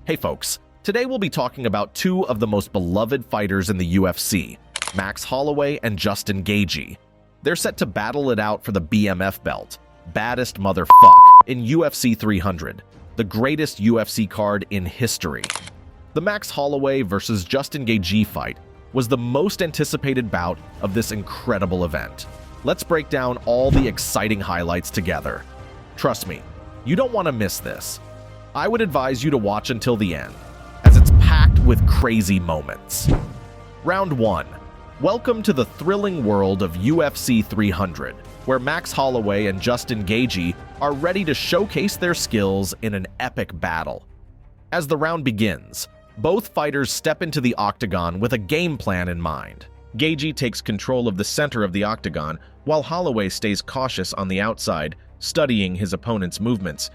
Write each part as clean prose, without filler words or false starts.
Hey folks, today we'll be talking about two of the most beloved fighters in the UFC, Max Holloway and Justin Gaethje. They're set to battle it out for the BMF belt, baddest motherfuck, in UFC 300, the greatest UFC card in history. The Max Holloway versus Justin Gaethje fight was the most anticipated bout of this incredible event. Let's break down all the exciting highlights together. Trust me, you don't want to miss this. I would advise you to watch until the end, as it's packed with crazy moments. Round 1. Welcome to the thrilling world of UFC 300, where Max Holloway and Justin Gaethje are ready to showcase their skills in an epic battle. As the round begins, both fighters step into the octagon with a game plan in mind. Gaethje takes control of the center of the octagon, while Holloway stays cautious on the outside, studying his opponent's movements.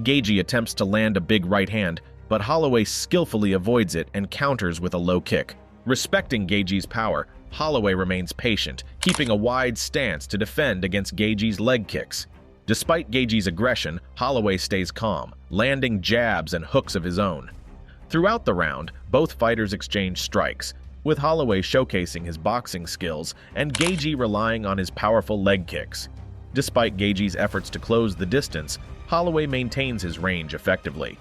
Gaethje attempts to land a big right hand, but Holloway skillfully avoids it and counters with a low kick. Respecting Gaethje's power, Holloway remains patient, keeping a wide stance to defend against Gaethje's leg kicks. Despite Gaethje's aggression, Holloway stays calm, landing jabs and hooks of his own. Throughout the round, both fighters exchange strikes, with Holloway showcasing his boxing skills and Gaethje relying on his powerful leg kicks. Despite Gaethje's efforts to close the distance, Holloway maintains his range effectively.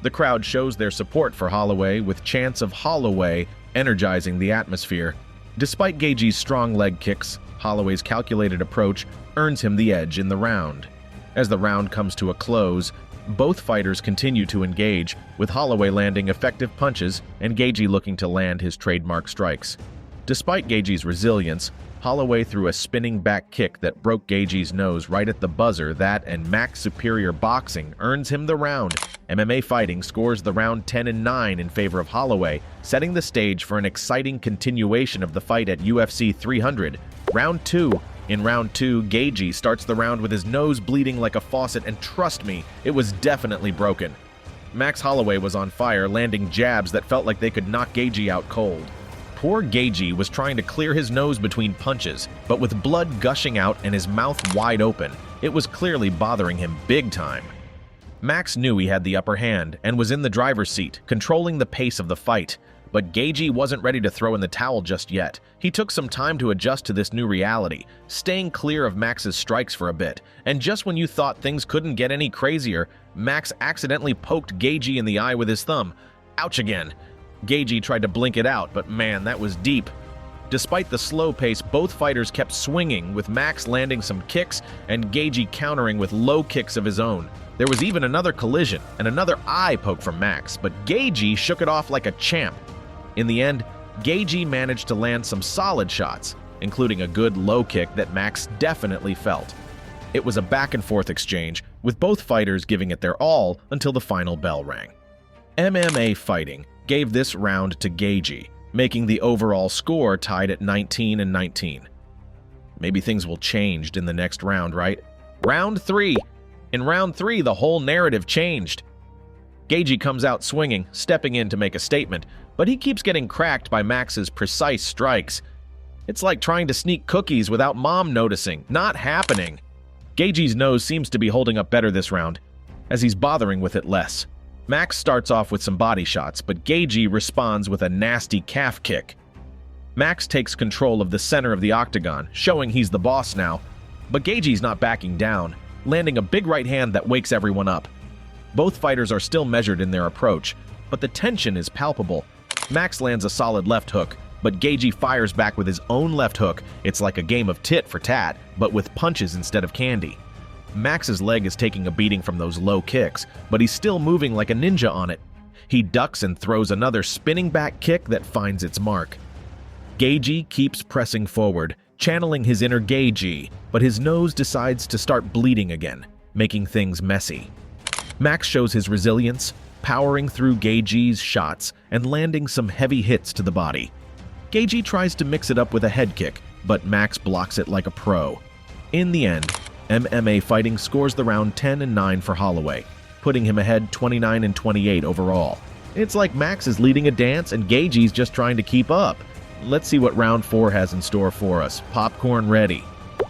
The crowd shows their support for Holloway with chants of Holloway energizing the atmosphere. Despite Gaethje's strong leg kicks, Holloway's calculated approach earns him the edge in the round. As the round comes to a close, both fighters continue to engage, with Holloway landing effective punches and Gaethje looking to land his trademark strikes. Despite Gaethje's resilience, Holloway threw a spinning back kick that broke Gaethje's nose right at the buzzer. That and Mac's superior boxing earns him the round. MMA Fighting scores the round 10-9 in favor of Holloway, setting the stage for an exciting continuation of the fight at UFC 300. Round 2. In round 2, Gaethje starts the round with his nose bleeding like a faucet, and trust me, it was definitely broken. Max Holloway was on fire, landing jabs that felt like they could knock Gaethje out cold. Poor Gaethje was trying to clear his nose between punches, but with blood gushing out and his mouth wide open, it was clearly bothering him big time. Max knew he had the upper hand and was in the driver's seat, controlling the pace of the fight. But Gaethje wasn't ready to throw in the towel just yet. He took some time to adjust to this new reality, staying clear of Max's strikes for a bit. And just when you thought things couldn't get any crazier, Max accidentally poked Gaethje in the eye with his thumb. Ouch again. Gaethje tried to blink it out, but man, that was deep. Despite the slow pace, both fighters kept swinging, with Max landing some kicks and Gaethje countering with low kicks of his own. There was even another collision and another eye poke from Max, but Gaethje shook it off like a champ. In the end, Gaethje managed to land some solid shots, including a good low kick that Max definitely felt. It was a back-and-forth exchange, with both fighters giving it their all until the final bell rang. MMA Fighting gave this round to Gaethje, making the overall score tied at 19-19. Maybe things will change in the next round, right? Round 3. In round 3, the whole narrative changed. Gaethje comes out swinging, stepping in to make a statement, but he keeps getting cracked by Max's precise strikes. It's like trying to sneak cookies without mom noticing. Not happening. Gaethje's nose seems to be holding up better this round, as he's bothering with it less. Max starts off with some body shots, but Gaethje responds with a nasty calf kick. Max takes control of the center of the octagon, showing he's the boss now. But Gaethje's not backing down, landing a big right hand that wakes everyone up. Both fighters are still measured in their approach, but the tension is palpable. Max lands a solid left hook, but Gaethje fires back with his own left hook. It's like a game of tit for tat, but with punches instead of candy. Max's leg is taking a beating from those low kicks, but he's still moving like a ninja on it. He ducks and throws another spinning back kick that finds its mark. Gaethje keeps pressing forward, channeling his inner Gaethje, but his nose decides to start bleeding again, making things messy. Max shows his resilience, powering through Gaethje's shots and landing some heavy hits to the body. Gaethje tries to mix it up with a head kick, but Max blocks it like a pro. In the end, MMA Fighting scores the round 10-9 for Holloway, putting him ahead 29-28 overall. It's like Max is leading a dance and Gaethje's just trying to keep up. Let's see what round 4 has in store for us. Popcorn ready.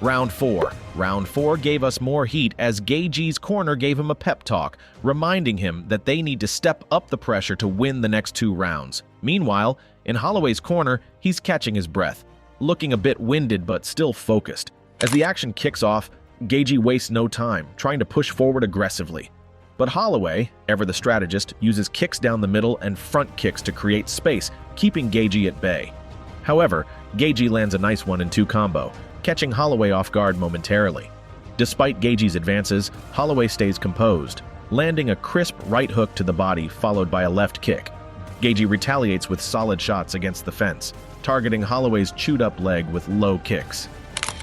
Round 4. Round 4 gave us more heat as Gaethje's corner gave him a pep talk, reminding him that they need to step up the pressure to win the next 2 rounds. Meanwhile, in Holloway's corner, he's catching his breath, looking a bit winded but still focused. As the action kicks off, Gaethje wastes no time, trying to push forward aggressively. But Holloway, ever the strategist, uses kicks down the middle and front kicks to create space, keeping Gaethje at bay. However, Gaethje lands a nice 1-2 combo, catching Holloway off guard momentarily. Despite Gaethje's advances, Holloway stays composed, landing a crisp right hook to the body followed by a left kick. Gaethje retaliates with solid shots against the fence, targeting Holloway's chewed-up leg with low kicks.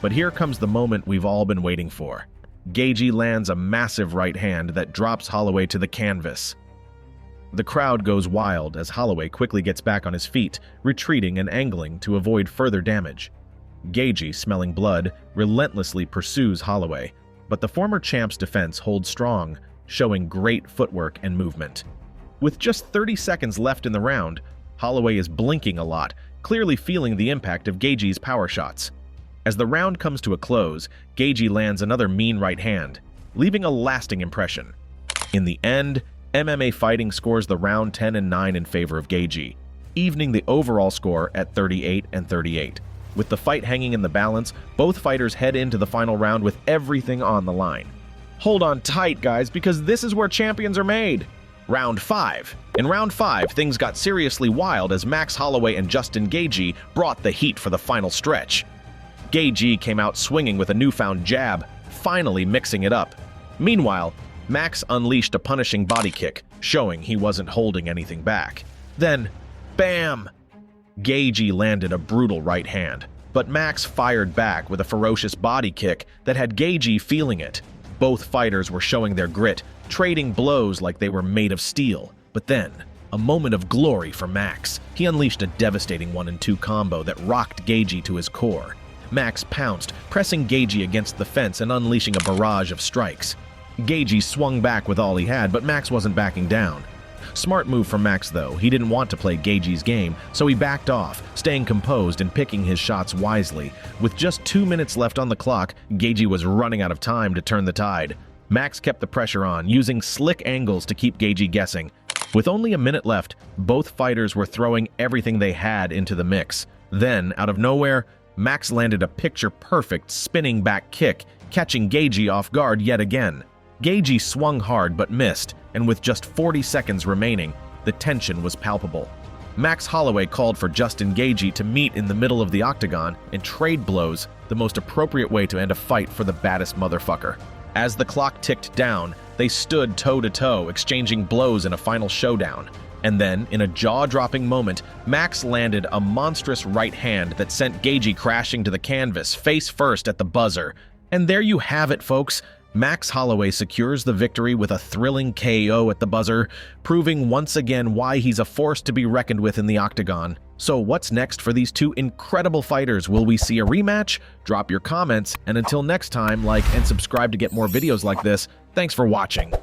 But here comes the moment we've all been waiting for. Gaethje lands a massive right hand that drops Holloway to the canvas. The crowd goes wild as Holloway quickly gets back on his feet, retreating and angling to avoid further damage. Gaethje, smelling blood, relentlessly pursues Holloway, but the former champ's defense holds strong, showing great footwork and movement. With just 30 seconds left in the round, Holloway is blinking a lot, clearly feeling the impact of Gaethje's power shots. As the round comes to a close, Gaethje lands another mean right hand, leaving a lasting impression. In the end, MMA Fighting scores the round 10-9 in favor of Gaethje, evening the overall score at 38-38. With the fight hanging in the balance, both fighters head into the final round with everything on the line. Hold on tight, guys, because this is where champions are made. Round 5. In Round 5, things got seriously wild as Max Holloway and Justin Gaethje brought the heat for the final stretch. Gaethje came out swinging with a newfound jab, finally mixing it up. Meanwhile, Max unleashed a punishing body kick, showing he wasn't holding anything back. Then, bam! Gaethje landed a brutal right hand, but Max fired back with a ferocious body kick that had Gaethje feeling it. Both fighters were showing their grit, trading blows like they were made of steel. But then, a moment of glory for Max. He unleashed a devastating 1-2 combo that rocked Gaethje to his core. Max pounced, pressing Gaethje against the fence and unleashing a barrage of strikes. Gaethje swung back with all he had, but Max wasn't backing down. Smart move from Max, though. He didn't want to play Gaethje's game, so he backed off, staying composed and picking his shots wisely. With just 2 minutes left on the clock, Gaethje was running out of time to turn the tide. Max kept the pressure on, using slick angles to keep Gaethje guessing. With only a minute left, both fighters were throwing everything they had into the mix. Then, out of nowhere, Max landed a picture-perfect spinning back kick, catching Gaethje off guard yet again. Gaethje swung hard but missed, and with just 40 seconds remaining, the tension was palpable. Max Holloway called for Justin Gaethje to meet in the middle of the octagon and trade blows, the most appropriate way to end a fight for the baddest motherfucker. As the clock ticked down, they stood toe-to-toe, exchanging blows in a final showdown. And then, in a jaw-dropping moment, Max landed a monstrous right hand that sent Gaethje crashing to the canvas, face first at the buzzer. And there you have it, folks. Max Holloway secures the victory with a thrilling KO at the buzzer, proving once again why he's a force to be reckoned with in the octagon. So what's next for these two incredible fighters? Will we see a rematch? Drop your comments, and until next time, like and subscribe to get more videos like this. Thanks for watching.